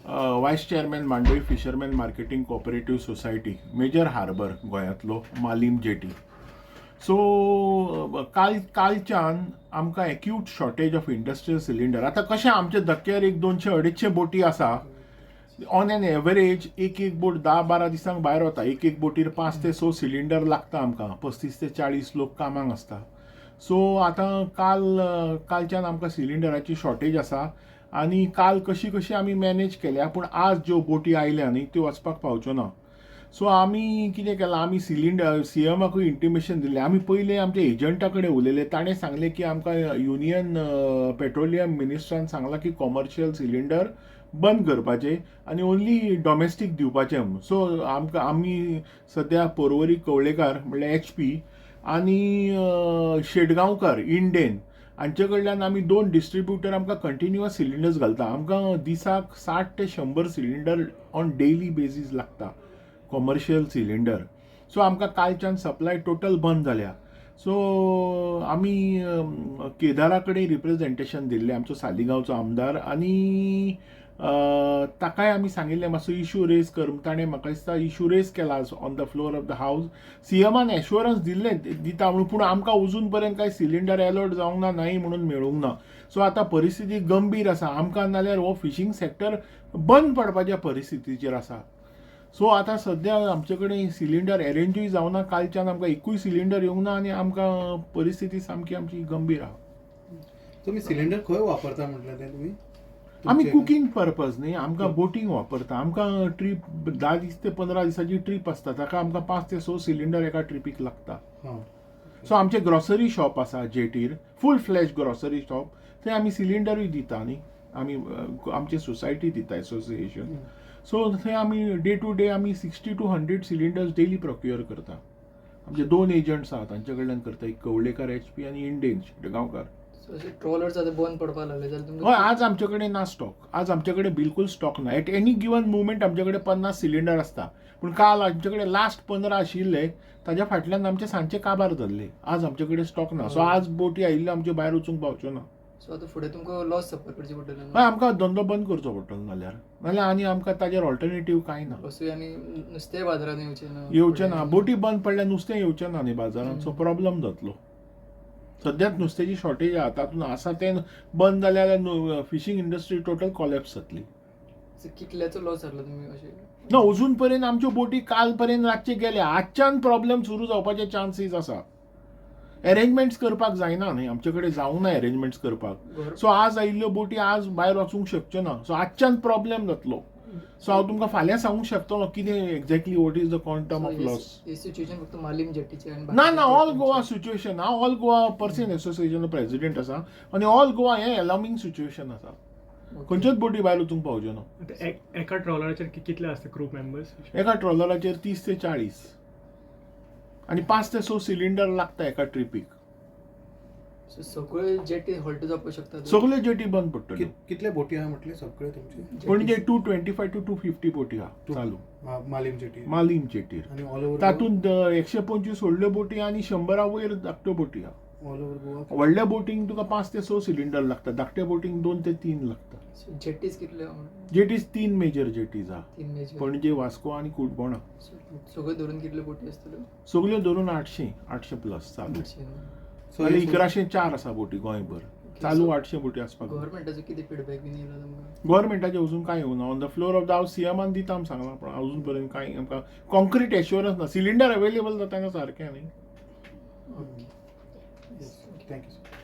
वायस chairman Mandovi fisherman marketing cooperative society major harbour गोंयांतलो Malim jetty. So कालच्यान आमकां acute shortage of industrial cylinder. आतां कशें आमचे धक्क्यार 200-250 बोटी आसा. ऑन एन एवरेज एक बोट 10-12 दिसांक भायर वता. एक बोटीर 5 ते 6 सिलिंडर लागता आमकां. 35 ते 40 लोक कामाक आसता. सो आतां कालच्यान आमकां सिलिंडराची शॉर्टेज आसा आनी काल कशी आमी मॅनेज केल्या. पूण आज ज्यो बोटी आयल्या न्ही त्यो वचपाक पावच्यो ना. सो आमी कितें केलां, आमी सिलिंडर सीएमाकूय इंटिमेशन दिल्लें. आमी पयलीं आमच्या एजंटा कडेन उलयले. ताणें सांगलें की आमकां युनियन पेट्रोलियम मिनिस्ट्रान सांगलां की कॉमर्शियल सिलिंडर बंद करपाचे आनी ओन्ली डॉमेस्टीक दिवपाचे म्हणून. सो आमी सद्या पर्वरी कवळेकार म्हणल्यार HP आनी शेटगांवकार इंडेन हांचे कडल्यान आमी 2 डिस्ट्रिब्युटर आमकां कंटिन्युअस सिलिंडर्स घालता. आमकां दिसाक 60 ते 100 सिलिंडर ऑन डेली बेजीस लागता कॉमर्शियल सिलिंडर. सो आमकां कालच्यान सप्लाय टोटल बंद जाल्या. सो आमी केदारा कडेन रिप्रेझेंटेशन दिल्लें, आमचो सालिगांवचो आमदार, आनी ताकाय आमी सांगिल्लें मातसो इश्यू रेज कर. ताणें म्हाका दिसता इश्यू रेज केला on the floor of the हावस. सीएमान एश्युरन्स दिता म्हणून, पूण आमकां अजून पर्यंत कांय सिलिंडर अलॉट जावंक ना, नाही म्हणून मेळूंक ना. सो आतां परिस्थिती गंभीर आसा. आमकां नाल्यार हो फिशींग सेक्टर बंद पडपाच्या परिस्थितीचेर आसा. सो आतां सद्या आमचे कडेन सिलिंडर अरेंजूय जावना. कालच्यान आमकां एकूय सिलिंडर येवंक ना आनी आमकां परिस्थिती सामकी आमची गंभीर आहा. तुम्ही सिलिंडर खंय वापरता म्हटलं तें तुमी? आमी कुकिंग पर्पज न्ही, आमकां बोटींग वापरता. आमकां ट्रीप 10 दीस ते 15 दिसाची ट्रीप आसता, ताका आमकां 5 ते 6 सिलिंडर एका ट्रिपीक लागता. सो आमचें ग्रॉसरी शॉप आसा जेटीर, फूल फ्लॅश ग्रॉसरी शॉप. थंय आमी सिलिंडरूय दिता न्ही, आमी आमची सोसायटी दिता एसोसिएशन. सो थंय आमी डे टू डे आमी 60 to 100 सिलिंडर्स डेली प्रोक्युअर करता. आमचे 2 एजंट्स आहात, तांचे कडल्यान करता. एक कवळेकार HP आनी इंडेन शेटगांवकार. ट्रॉलर्स आतां बंद पडपाक लागले जाल्यार हय, आज आमचे कडेन ना स्टॉक. आज आमचे कडेन बिलकुल स्टॉक ना. एट एनी गिवन मुवमेंट आमचे कडेन 50 सिलिंडर आसता. पूण काल आमचे कडेन लास्ट 15 आशिल्ले, ताज्या फाटल्यान आमचे सांजचे काबार जाल्ले. आज आमचे कडेन स्टॉक ना. सो आज बोटी आयिल्ल्यो आमच्यो भायर वचूंक पावच्यो ना. सो आतां फुडें तुमकां लॉस सफर करचें पडटलें. हय, आमकां धंदो बंद करचो पडटलो नाल्यार आनी आमकां ताजेर ऑल्टरनेटीव कांय ना. असो आनी नुस्तें बाजारांत येवचें ना. बोटी बंद पडल्यार नुस्तें येवचें ना न्ही बाजारांत. सो प्रॉब्लम जातलो. सद्याक नुस्त्याची शॉर्टेज आहा. तातूंत आसा तें बंद जाल्यार फिशींग इंडस्ट्री टोटल कॉलेप्स जातली. कितल्याचो लॉस जातलो तुमी अशें? ना, अजून पर्यंत आमच्यो बोटी काल पर्यंत रातचे गेल्या. आजच्यान प्रॉब्लेम सुरू जावपाचे चान्सीस आसा. अरेंजमेंट्स करपाक जायना न्ही, आमचे कडेन जावंक ना अरेंजमेंट्स करपाक. सो आज आयिल्ल्यो बोटी आज भायर वचूंक शकच्यो ना. सो आजच्यान प्रॉब्लेम जातलो. सो हांव तुमकां फाल्यां सांगूंक शकतलो कितें exactly what is the quantum of loss. He situation फक्त मालीम जेटीची ना ऑल गोवा सिच्युएशन. हांव all Goa person association president आसा आनी ऑल गोवा हें अलार्मिंग सिच्युएशन आसा. खंयच्योच बोटी भायर वचूंक पावच्यो ना. एका ट्रॉलराचेर कितले आसता क्रू मेंबर्स? एका ट्रॉलराचेर 30 ते 40 आनी 5 ते 6 सिलिंडर लागता एका ट्रिपीक. सगळे जेटी हॉल्ट जावपाक शकता. सगळ्यो जेटी बंद पडटल्यो. कितले बोटी आहा म्हटले सगळे तुमचे? म्हणजे 225 to 250 बोटी आहा चालू मालीम जेटी मालीम जेटीर. आणि ऑल ओव्हर तातूंत 125 व्हडल्यो बोटी आनी 100 वयर धाकट्यो बोटी आहा. ऑल ओव्हर गोवा व्हडल्या बोटींक तुका 5 ते 6 सिलिंडर लागता. धाकट्या बोटींक 2 ते 3 लागता. जेटीज कितले? जेटीज 3 मेजर जेटीज आहा. 3 मेजर. पणजे, वास्को आनी कुडबोणा. सगळे धरून कितले बोटी आसतल्यो? सगळ्यो धरून 800 प्लस चालू. सो आनी 1104 आसा बोटी गोंयभर. चालू 800 बोटी आसपाक. गव्हर्मेंटाचो कितें फीडबॅक बीन येयला तुमकां? गव्हर्मेंटाचे अजून कांय येवना. On the floor of the हावस सीएमान दिता आमी सांगलां, पूण अजून पर्यंत कांय आमकां कॉन्क्रीट एश्युरन्स ना. सिलिंडर अवेलेबल जाता सारकें न्ही. थँक्यू.